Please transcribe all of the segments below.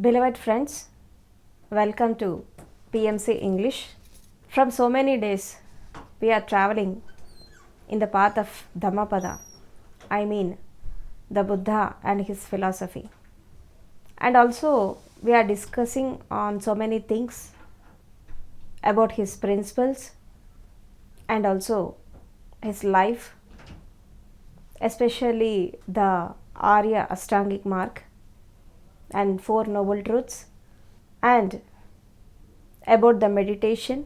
Beloved friends, welcome to PMC English. From so many days, we are traveling in the path of Dhammapada, I mean the Buddha and his philosophy. And also, we are discussing on so many things about his principles and also his life, especially the Arya Ashtangic mark and Four Noble Truths, and about the meditation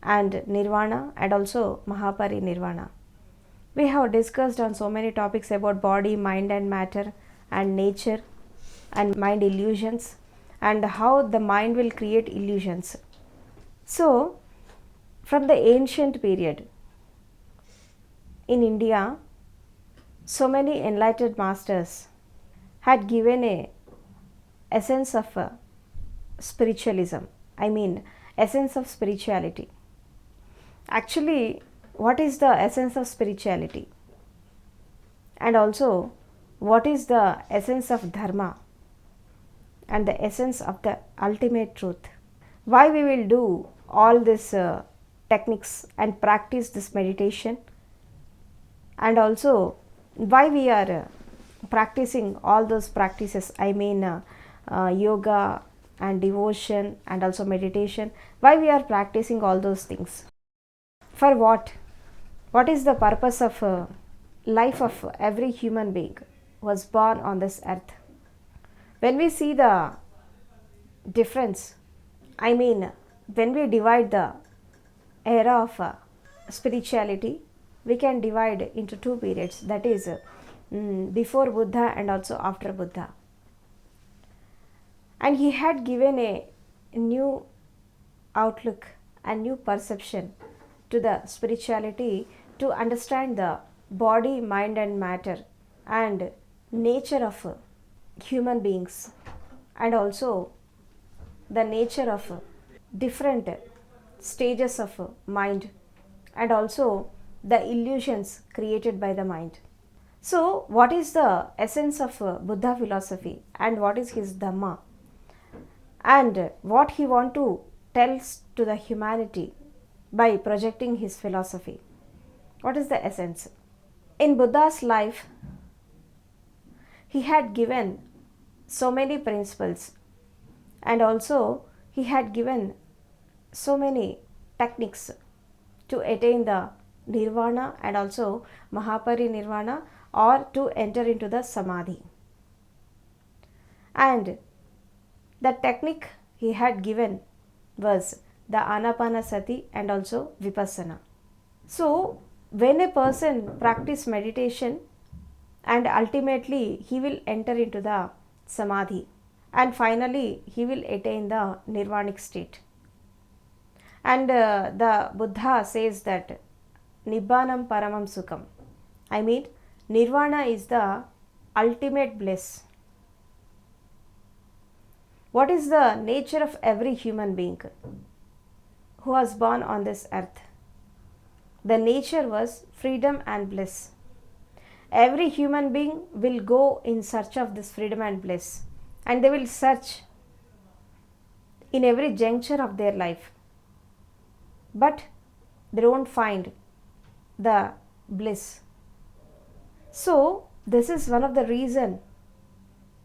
and Nirvana and also Nirvana. We have discussed on so many topics about body, mind and matter and nature and mind illusions and how the mind will create illusions. So, from the ancient period in India, so many enlightened masters had given a essence of spiritualism, I mean essence of spirituality. Actually, what is the essence of spirituality? And also, what is the essence of dharma and the essence of the ultimate truth? Why we will do all these techniques and practice this meditation, and also why we are practicing all those practices, I mean yoga and devotion and also meditation. Why we are practicing all those things? For what? What is the purpose of life of every human being who was born on this earth? When we see the difference, I mean when we divide the era of spirituality, we can divide into two periods, that is before Buddha and also after Buddha. And he had given a new outlook and new perception to the spirituality to understand the body, mind and matter and nature of human beings, and also the nature of different stages of mind and also the illusions created by the mind. So, what is the essence of Buddha philosophy and what is his Dhamma? And what he want to tell to the humanity by projecting his philosophy. What is the essence? In Buddha's life, he had given so many principles and also he had given so many techniques to attain the Nirvana and also Nirvana, or to enter into the Samadhi. And the technique he had given was the Ana-Pana-Sati and also Vipassana. So, when a person practices meditation and ultimately he will enter into the Samadhi and finally he will attain the Nirvanic state. And the Buddha says that Nibbanam Paramam Sukham, I mean Nirvana is the ultimate bliss. What is the nature of every human being who was born on this earth? The nature was freedom and bliss. Every human being will go in search of this freedom and bliss, and they will search in every juncture of their life, but they don't find the bliss. So, this is one of the reasons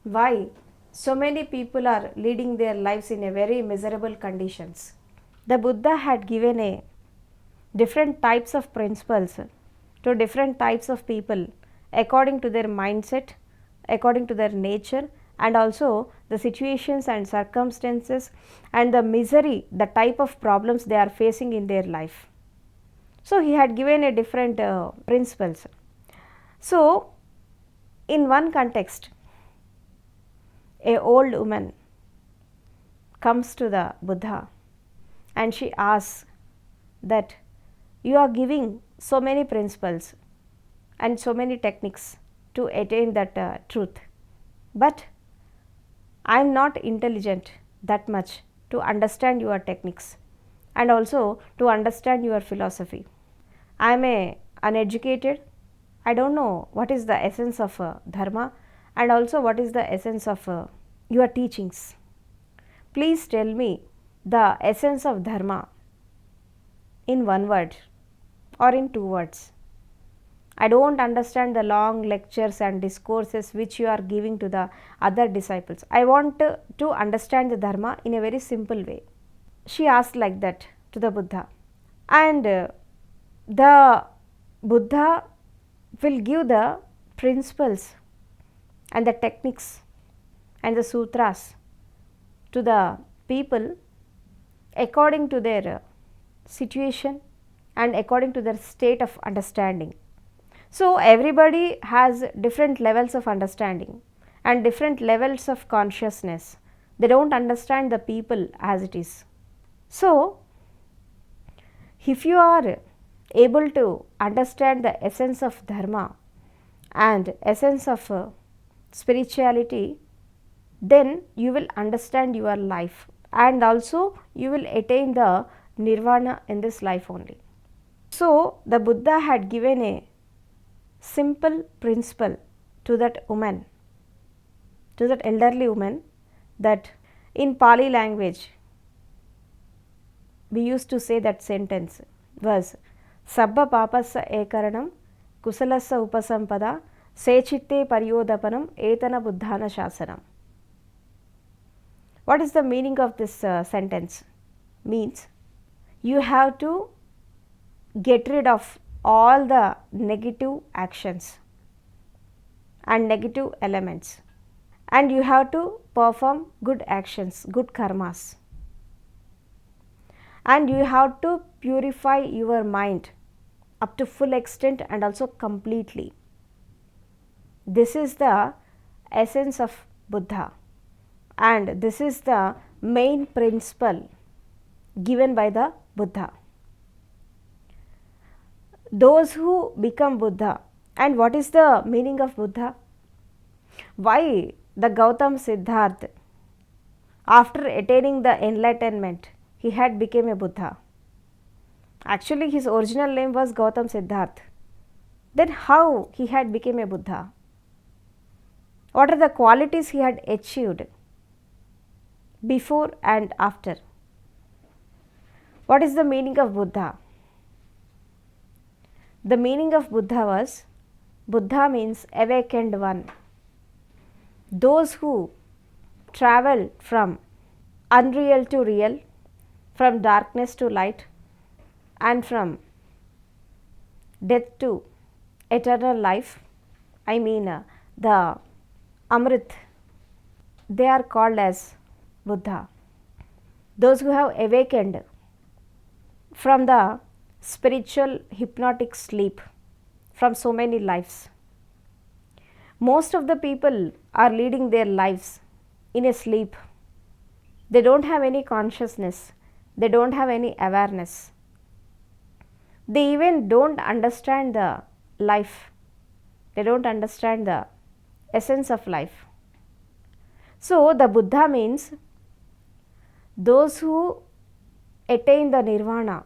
why so many people are leading their lives in a very miserable conditions. The Buddha had given a different types of principles to different types of people according to their mindset, according to their nature and also the situations and circumstances and the misery, the type of problems they are facing in their life. So, he had given a different principles. So, in one context, a old woman comes to the Buddha and she asks that you are giving so many principles and so many techniques to attain that truth, but I am not intelligent that much to understand your techniques and also to understand your philosophy. I am uneducated, I don't know what is the essence of dharma and also what is the essence of your teachings. please tell me the essence of Dharma in one word or in two words. I don't understand the long lectures and discourses which you are giving to the other disciples. I want to understand the Dharma in a very simple way. She asked like that to the Buddha. And the Buddha will give the principles and the techniques and the sutras to the people according to their situation and according to their state of understanding. So everybody has different levels of understanding and different levels of consciousness. They don't understand the people as it is. So if you are able to understand the essence of Dharma and essence of spirituality, then you will understand your life and also you will attain the Nirvana in this life only. So the Buddha had given a simple principle to that woman, to that elderly woman, that in Pali language we used to say that sentence was Sabba papassa ekaranam kusalassa upasampada sechitte paryodapanam etana buddhana shasanam. What is the meaning of this sentence? Means you have to get rid of all the negative actions and negative elements, and you have to perform good actions, good karmas, and you have to purify your mind up to full extent and also completely. This is the essence of Buddha, and this is the main principle given by the Buddha. Those who become Buddha, and what is the meaning of Buddha? Why the Gautam Siddhartha, after attaining the enlightenment, he had become a Buddha? Actually his original name was Gautam Siddhartha. Then how he had become a Buddha? What are the qualities he had achieved before and after? What is the meaning of Buddha? The meaning of Buddha was, Buddha means awakened one. Those who travel from unreal to real, from darkness to light, and from death to eternal life, I mean the Amrit, they are called as Buddha. Those who have awakened from the spiritual hypnotic sleep from so many lives. Most of the people are leading their lives in a sleep. They don't have any consciousness, they don't have any awareness. They even don't understand the life, they don't understand the essence of life. So the Buddha means those who attain the Nirvana,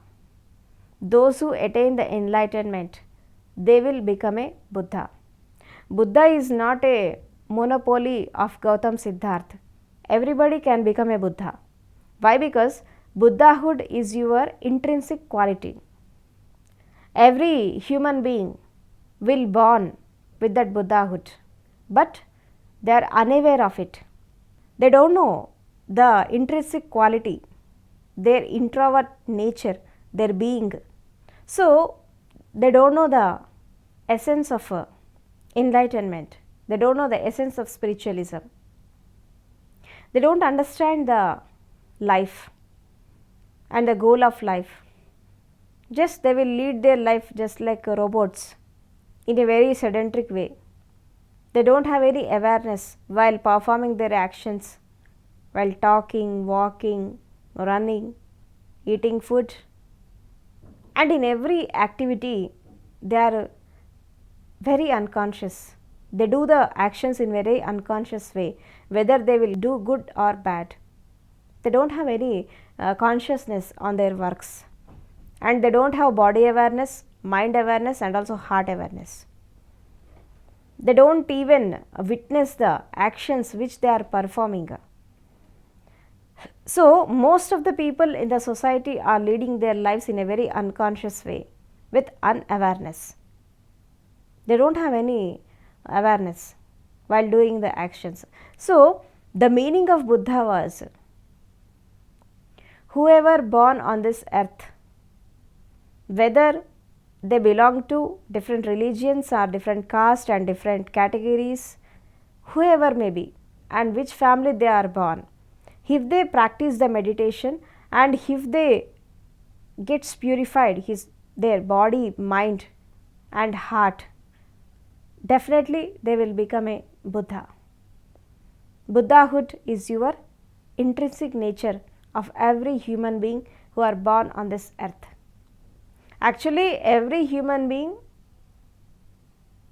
those who attain the enlightenment, they will become a Buddha. Buddha is not a monopoly of Gautam Siddhartha. Everybody can become a Buddha. Why? Because Buddhahood is your intrinsic quality. Every human being will born with that Buddhahood, but they are unaware of it. They don't know the intrinsic quality, their introvert nature, their being. So they don't know the essence of enlightenment. They don't know the essence of spiritualism. They don't understand the life and the goal of life. Just they will lead their life just like robots in a very sedentary way. They don't have any awareness while performing their actions, while talking, walking, running, eating food, and in every activity they are very unconscious. They do the actions in very unconscious way, whether they will do good or bad. They don't have any consciousness on their works, and they don't have body awareness, mind awareness, and also heart awareness. They don't even witness the actions which they are performing. So, most of the people in the society are leading their lives in a very unconscious way with unawareness. They don't have any awareness while doing the actions. So, the meaning of Buddha was, whoever born on this earth, whether they belong to different religions or different caste and different categories, whoever may be and which family they are born, if they practice the meditation and if they gets purified their body, mind and heart, definitely they will become a Buddha. Buddhahood is your intrinsic nature of every human being who are born on this earth. Actually, every human being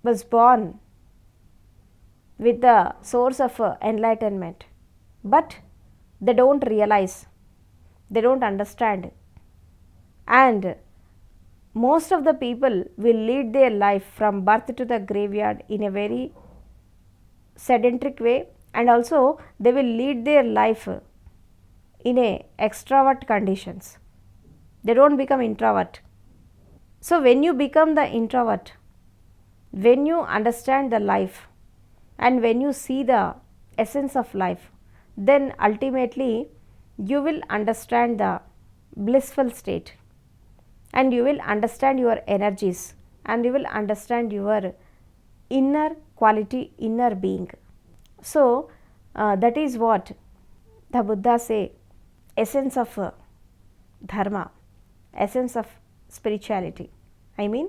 was born with the source of enlightenment, but they don't realize, they don't understand, and most of the people will lead their life from birth to the graveyard in a very sedentary way, and also they will lead their life in a extrovert conditions. They don't become introvert. So, when you become the introvert, when you understand the life and when you see the essence of life, then ultimately you will understand the blissful state and you will understand your energies and you will understand your inner quality, inner being. So, that is what the Buddha say, essence of dharma, essence of spirituality. I mean,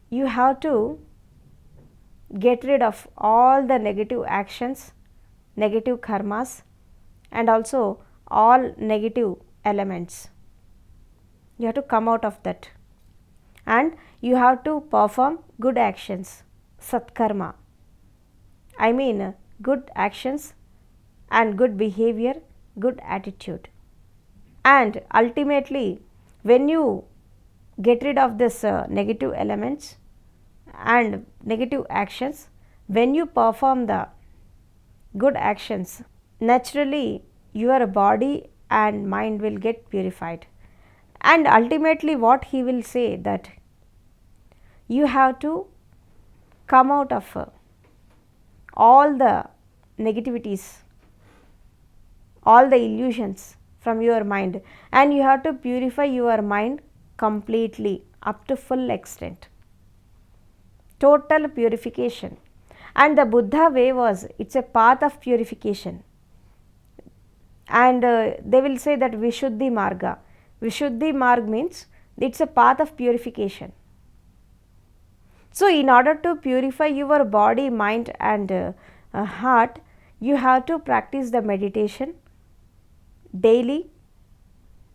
you have to get rid of all the negative actions, negative karmas and also all negative elements. You have to come out of that and you have to perform good actions, satkarma. I mean good actions and good behavior, good attitude. And ultimately, when you get rid of this negative elements and negative actions, when you perform the good actions, naturally your body and mind will get purified. And ultimately what he will say, that you have to come out of all the negativities, all the illusions from your mind, and you have to purify your mind completely up to full extent, total purification. And the Buddha way was, it's a path of purification, and they will say that Vishuddhi Marga. Vishuddhi Marg means it's a path of purification. So, in order to purify your body, mind and heart, you have to practice the meditation daily,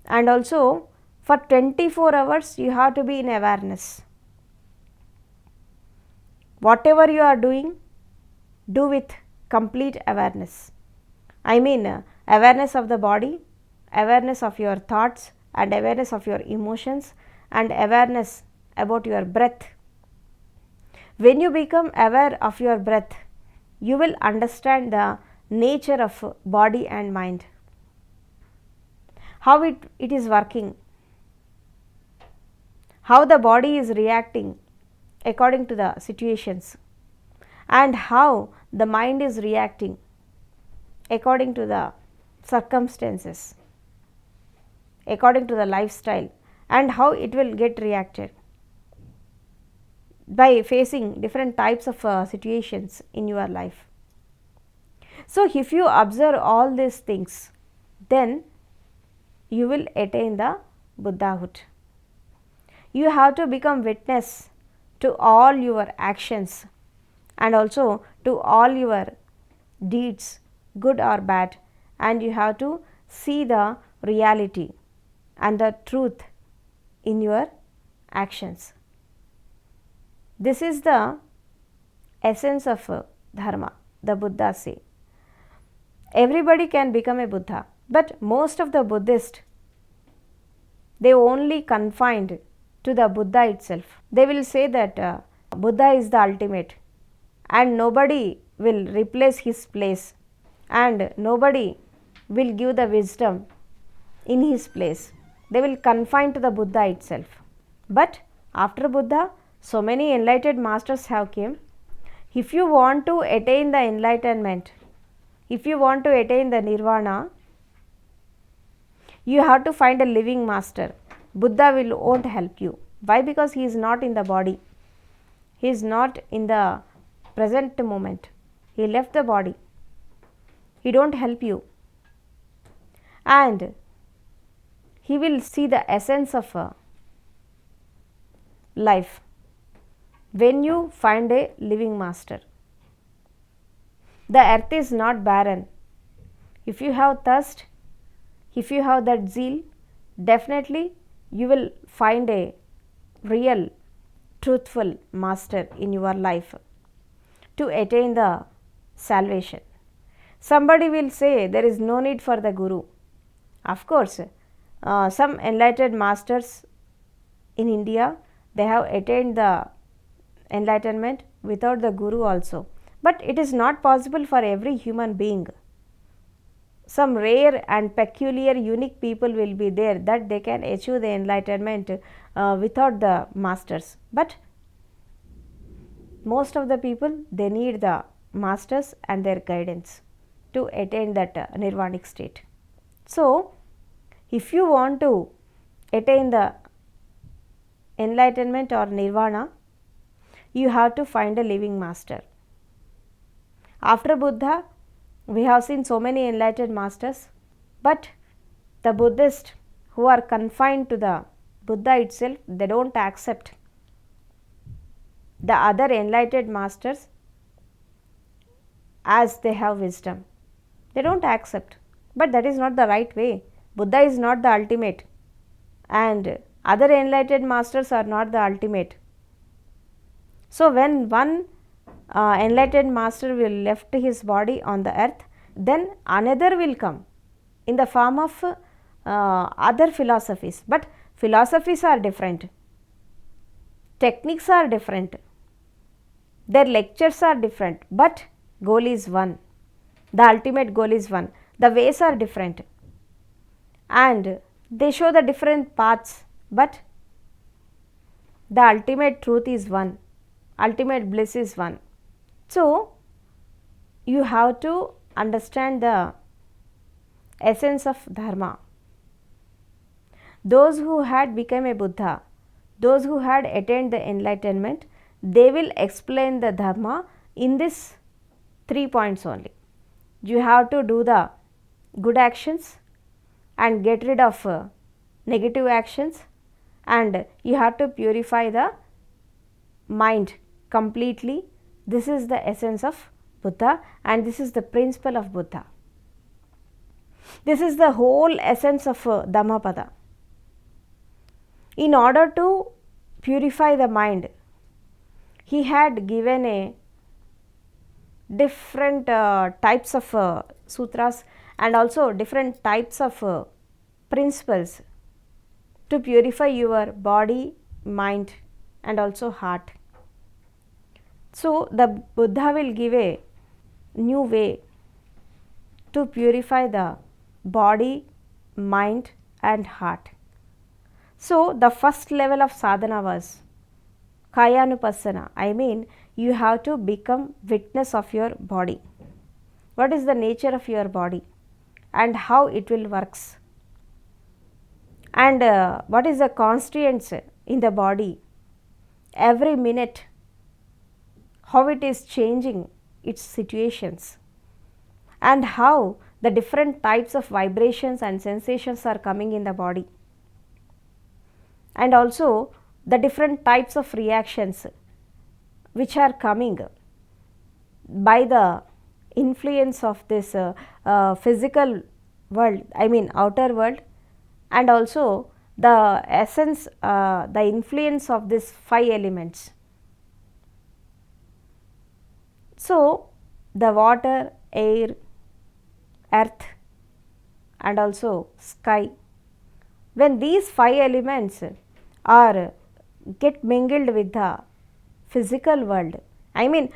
and also for 24 hours you have to be in awareness. Whatever you are doing, do with complete awareness. I mean awareness of the body, awareness of your thoughts and awareness of your emotions and awareness about your breath. When you become aware of your breath, you will understand the nature of body and mind, how it is working, how the body is reacting according to the situations, and how the mind is reacting according to the circumstances, according to the lifestyle, and how it will get reacted by facing different types of situations in your life. So, if you observe all these things, then you will attain the Buddhahood. You have to become witness to all your actions and also to all your deeds, good or bad, and you have to see the reality and the truth in your actions. This is the essence of dharma, the Buddha say. Everybody can become a Buddha, but most of the Buddhists, they only confined to the Buddha itself. They will say that Buddha is the ultimate and nobody will replace his place and nobody will give the wisdom in his place. They will confine to the Buddha itself. But after Buddha, so many enlightened masters have came. If you want to attain the enlightenment, if you want to attain the Nirvana, you have to find a living master. Buddha won't help you. Why? Because he is not in the body. He is not in the present moment. He left the body. He don't help you. And he will see the essence of life when you find a living master. The earth is not barren. If you have thirst, if you have that zeal, definitely you will find a real, truthful master in your life to attain the salvation. Somebody will say there is no need for the Guru. Of course, some enlightened masters in India, they have attained the enlightenment without the Guru also. But it is not possible for every human being. Some rare and peculiar unique people will be there that they can achieve the enlightenment without the masters. But most of the people, they need the masters and their guidance to attain that nirvanic state. So, if you want to attain the enlightenment or nirvana, you have to find a living master. After Buddha, we have seen so many enlightened masters, but the Buddhists who are confined to the Buddha itself, they don't accept the other enlightened masters as they have wisdom. They don't accept, but that is not the right way. Buddha is not the ultimate and other enlightened masters are not the ultimate. So, when one enlightened master will left his body on the earth, then another will come in the form of other philosophies. But philosophies are different, techniques are different, their lectures are different, but goal is one. The ultimate goal is one. The ways are different and they show the different paths, but the ultimate truth is one. Ultimate bliss is one. So, you have to understand the essence of Dharma. Those who had become a Buddha, those who had attained the enlightenment, they will explain the Dhamma in this 3 points only. You have to do the good actions and get rid of negative actions, and you have to purify the mind completely. This is the essence of Buddha and this is the principle of Buddha. This is the whole essence of Dhammapada. In order to purify the mind, he had given a different types of sutras and also different types of principles to purify your body, mind and also heart. So, the Buddha will give a new way to purify the body, mind and heart. So, the first level of sadhana was Kayanupassana. I mean, you have to become witness of your body. What is the nature of your body and how it will works, and what is the constraints in the body every minute, how it is changing its situations, and how the different types of vibrations and sensations are coming in the body, and also the different types of reactions which are coming by the influence of this physical world, I mean outer world, and also the essence, the influence of these 5 elements. So, the water, air, earth and also sky, when these 5 elements are get mingled with the physical world, I mean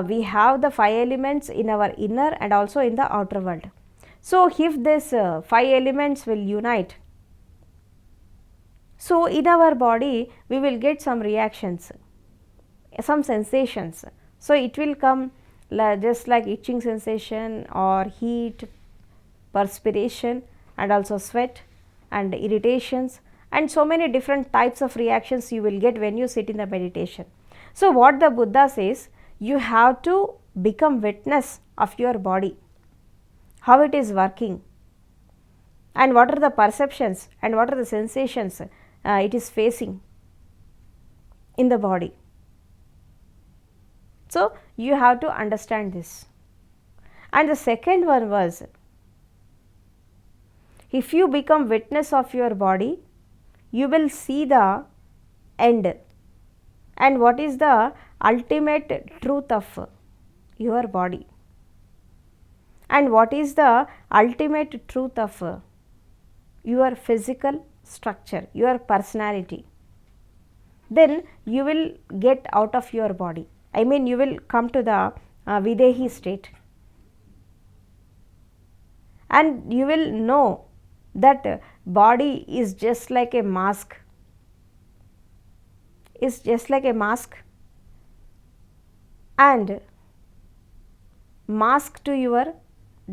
we have the 5 elements in our inner and also in the outer world. So if this 5 elements will unite, so in our body we will get some reactions, some sensations. So it will come just like itching sensation or heat, perspiration, and also sweat and irritations, and so many different types of reactions you will get when you sit in the meditation. So what the Buddha says, you have to become witness of your body, how it is working, and what are the perceptions and what are the sensations it is facing in the body. So you have to understand this. And the second one was, if you become witness of your body, you will see the end, and what is the ultimate truth of your body, and what is the ultimate truth of your physical structure, your personality. Then you will get out of your body. I mean, you will come to the Videhi state, and you will know that body is just like a mask, and mask to your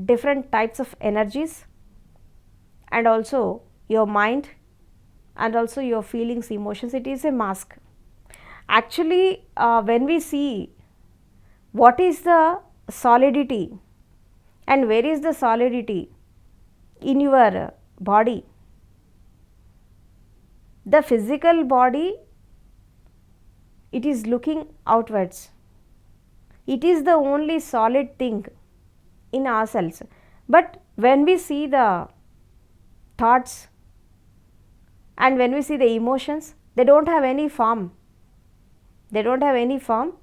different types of energies, and also your mind, and also your feelings, emotions. It is a mask. Actually, when we see what is the solidity and where is the solidity in your body, the physical body, it is looking outwards. It is the only solid thing in ourselves. But when we see the thoughts and when we see the emotions, they don't have any form. They don't have any form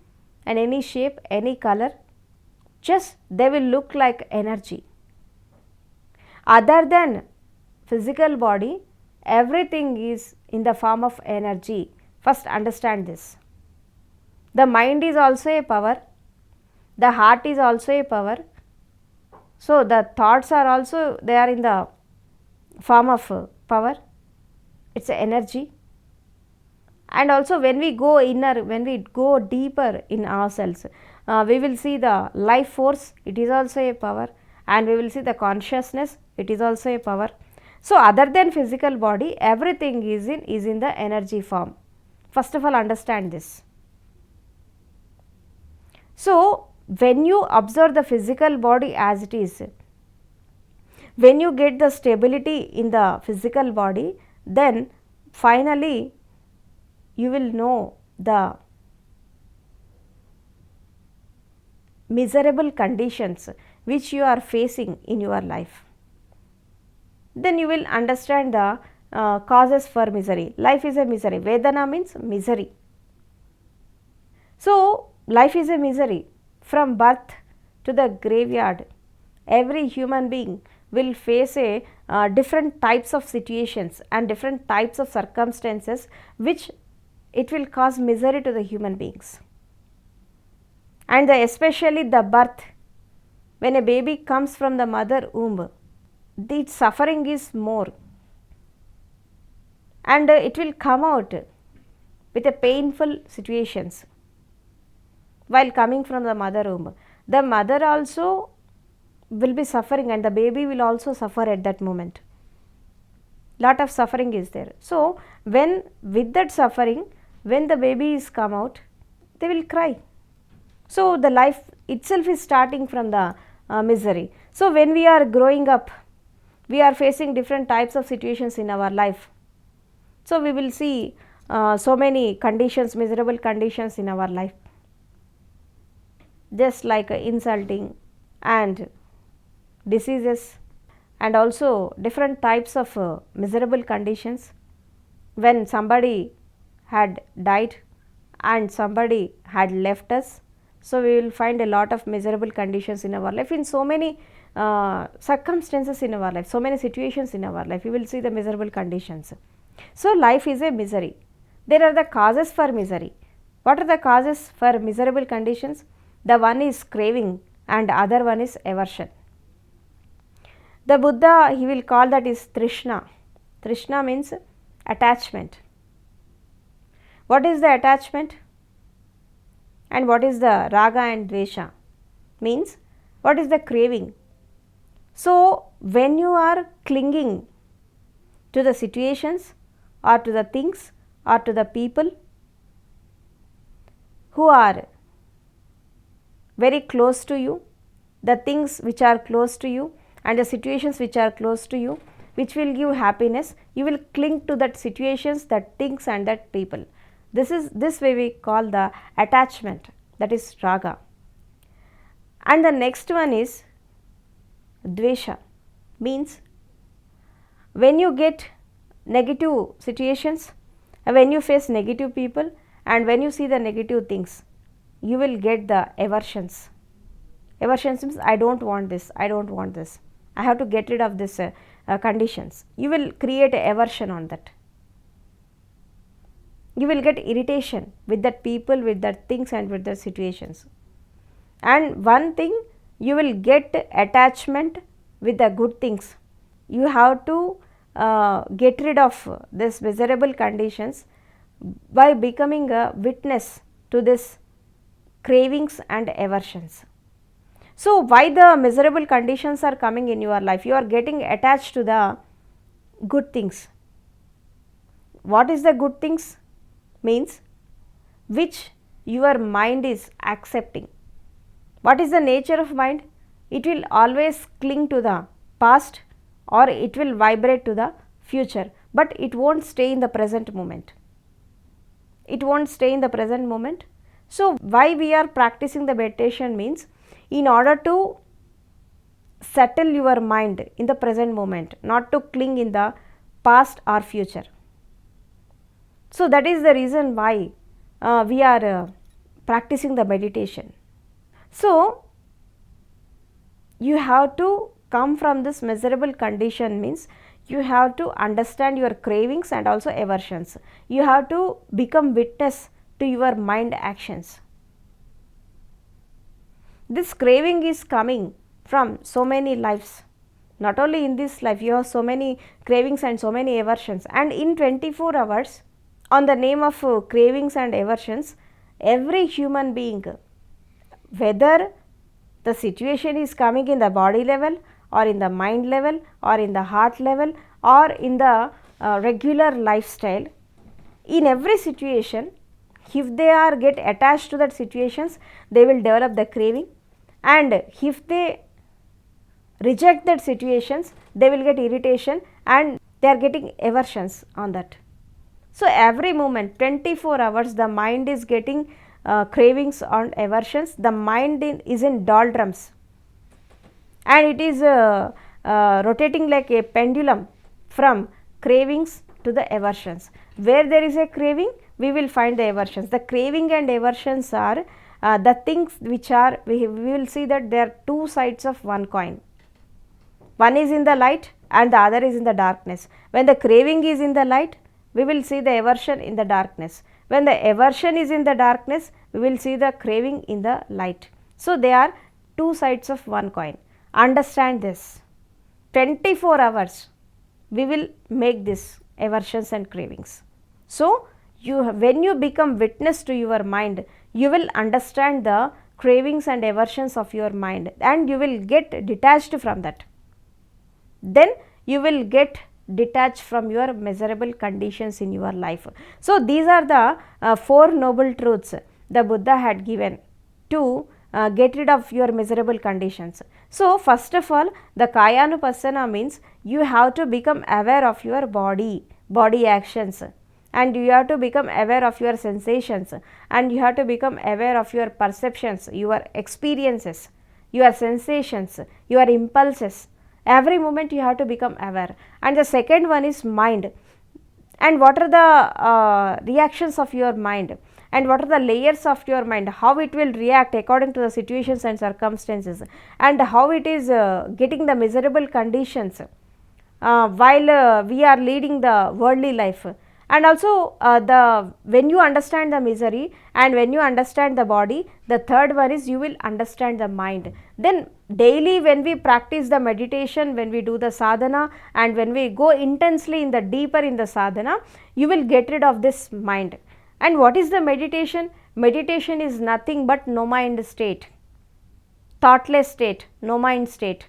and any shape, any color, just they will look like energy. Other than physical body, everything is in the form of energy. First understand this. The mind is also a power, the heart is also a power. So the thoughts are also, they are in the form of power, it's a energy. And also when we go inner, when we go deeper in ourselves, we will see the life force, it is also a power, and we will see the consciousness, it is also a power. So other than physical body, everything is in the energy form. First of all, understand this. So when you observe the physical body as it is, when you get the stability in the physical body, then finally you will know the miserable conditions which you are facing in your life. Then you will understand the causes for misery. Life is a misery. Vedana means misery. So life is a misery. From birth to the graveyard, every human being will face a different types of situations and different types of circumstances which it will cause misery to the human beings. And especially the birth, when a baby comes from the mother womb, the suffering is more, and it will come out with a painful situations while coming from the mother womb. The mother also will be suffering and the baby will also suffer at that moment. Lot of suffering is there. So when with that suffering, when the baby is come out, they will cry. So the life itself is starting from the misery. So when we are growing up, we are facing different types of situations in our life. So we will see so many conditions, miserable conditions in our life, just like insulting and diseases, and also different types of miserable conditions. When somebody had died and somebody had left us, so we will find a lot of miserable conditions in our life, in so many circumstances in our life, so many situations in our life, we will see the miserable conditions. So life is a misery. There are the causes for misery. What are the causes for miserable conditions? The one is craving and other one is aversion. The Buddha, he will call that is Trishna. Trishna means attachment. What is the attachment? And what is the Raga and Dvesha? Means what is the craving? So, when you are clinging to the situations or to the things or to the people who are very close to you, the things which are close to you and the situations which are close to you, which will give happiness, you will cling to that situations, that things and that people. This way we call the attachment, that is Raga. And the next one is Dvesha, means when you get negative situations, when you face negative people and when you see the negative things, you will get the aversions. Aversions means I don't want this, I don't want this, I have to get rid of this conditions. You will create a aversion on that. You will get irritation with that people, with that things and with the situations. And one thing, you will get attachment with the good things. You have to get rid of this miserable conditions by becoming a witness to this cravings and aversions. So, why the miserable conditions are coming in your life? You are getting attached to the good things. What is the good things? Means which your mind is accepting. What is the nature of mind? It will always cling to the past or it will vibrate to the future, but it won't stay in the present moment. It won't stay in the present moment. So, why we are practicing the meditation means in order to settle your mind in the present moment, not to cling in the past or future. So, that is the reason why we are practicing the meditation. So, you have to come from this miserable condition, means you have to understand your cravings and also aversions. You have to become witness to your mind actions. This craving is coming from so many lives. Not only in this life, you have so many cravings and so many aversions, and in 24 hours on the name of cravings and aversions, every human being, whether the situation is coming in the body level or in the mind level or in the heart level or in the regular lifestyle, in every situation, if they are get attached to that situations, they will develop the craving, and if they reject that situations, they will get irritation and they are getting aversions on that. So, every moment 24 hours the mind is getting cravings and aversions. The mind is in doldrums and it is rotating like a pendulum from cravings to the aversions. Where there is a craving, we will find the aversions. The craving and aversions are the things which are, we will see that there are two sides of one coin. One is in the light and the other is in the darkness. When the craving is in the light, we will see the aversion in the darkness. When the aversion is in the darkness, we will see the craving in the light. So, they are two sides of one coin. Understand this. 24 hours we will make this aversions and cravings. So, when you become witness to your mind, you will understand the cravings and aversions of your mind and you will get detached from that. Then you will get detached from your miserable conditions in your life. So, these are the 4 noble truths the Buddha had given to get rid of your miserable conditions. So, first of all, the Kayanupassana means you have to become aware of your body actions, and you have to become aware of your sensations, and you have to become aware of your perceptions, your experiences, your sensations, your impulses. Every moment you have to become aware. And the second one is mind, and what are the reactions of your mind, and what are the layers of your mind, how it will react according to the situations and circumstances, and how it is getting the miserable conditions while we are leading the worldly life, And also when you understand the misery and when you understand the body, the third one is you will understand the mind. Then daily when we practice the meditation, when we do the sadhana and when we go intensely in the deeper in the sadhana, you will get rid of this mind. And what is the meditation? Meditation is nothing but no mind state, thoughtless state, no mind state.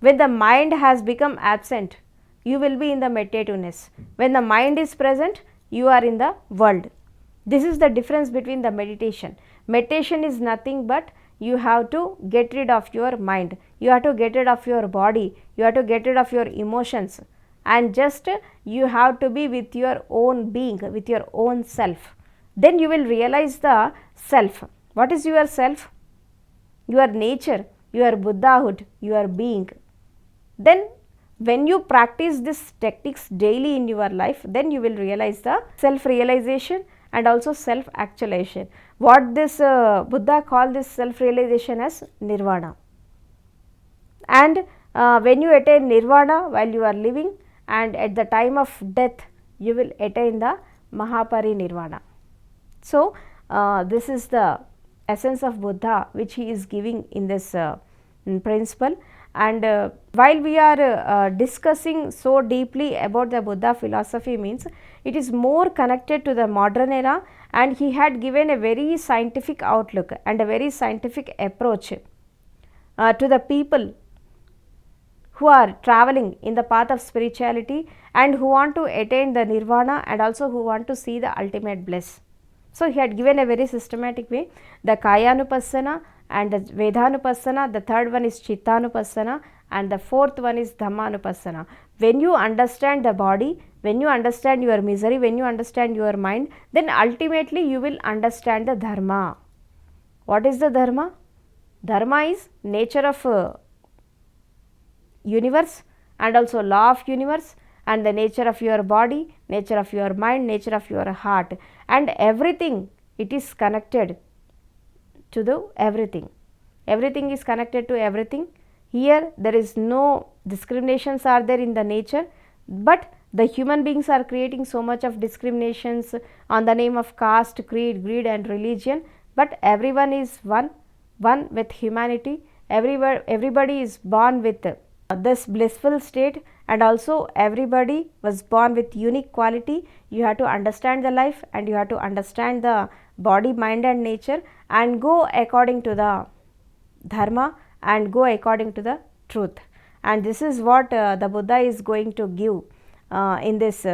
When the mind has become absent, you will be in the meditativeness. When the mind is present, you are in the world. This is the difference between the meditation. Meditation is nothing but you have to get rid of your mind, you have to get rid of your body, you have to get rid of your emotions, and just you have to be with your own being, with your own self. Then you will realize the self. What is your self? Your nature, your Buddhahood, your being. Then when you practice these techniques daily in your life, then you will realize the self-realization and also self-actualization. What this Buddha called this self-realization as Nirvana. And when you attain Nirvana while you are living, and at the time of death, you will attain the Mahaparinirvana. So this is the essence of Buddha which he is giving in this principle. And while we are discussing so deeply about the Buddha philosophy, means it is more connected to the modern era, and he had given a very scientific outlook and a very scientific approach to the people who are traveling in the path of spirituality and who want to attain the Nirvana and also who want to see the ultimate bliss. So he had given a very systematic way, the Kayanupassana and the Vedanupassana, the third one is Chittanupassana, and the fourth one is Dhammanupassana. When you understand the body, when you understand your misery, when you understand your mind, then ultimately you will understand the Dharma. What is the Dharma? Dharma is nature of universe and also law of universe, and the nature of your body, nature of your mind, nature of your heart, and everything, it is connected to the everything. Everything is connected to everything. Here there is no discriminations are there in the nature, but the human beings are creating so much of discriminations on the name of caste, creed, greed and religion, but everyone is one with humanity. Everybody is born with this blissful state, and also everybody was born with unique quality. You have to understand the life and you have to understand the body, mind and nature, and go according to the Dharma and go according to the truth. And this is what the Buddha is going to give in this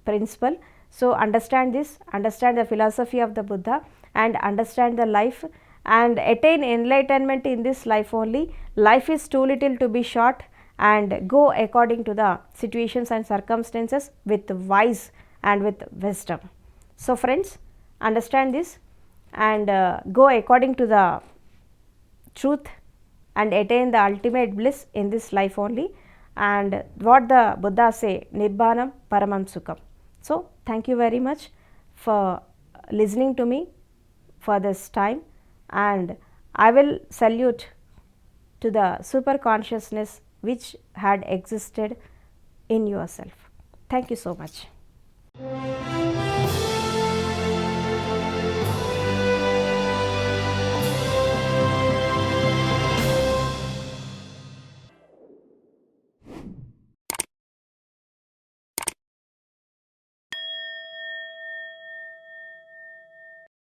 principle. So understand this, understand the philosophy of the Buddha and understand the life and attain enlightenment in this life only. Life is too little to be short, and go according to the situations and circumstances with wise and with wisdom. So friends, understand this and go according to the truth and attain the ultimate bliss in this life only. And what the Buddha say, Nibbānam Paramam Sukham. So thank you very much for listening to me for this time, and I will salute to the super consciousness which had existed in yourself. Thank you so much.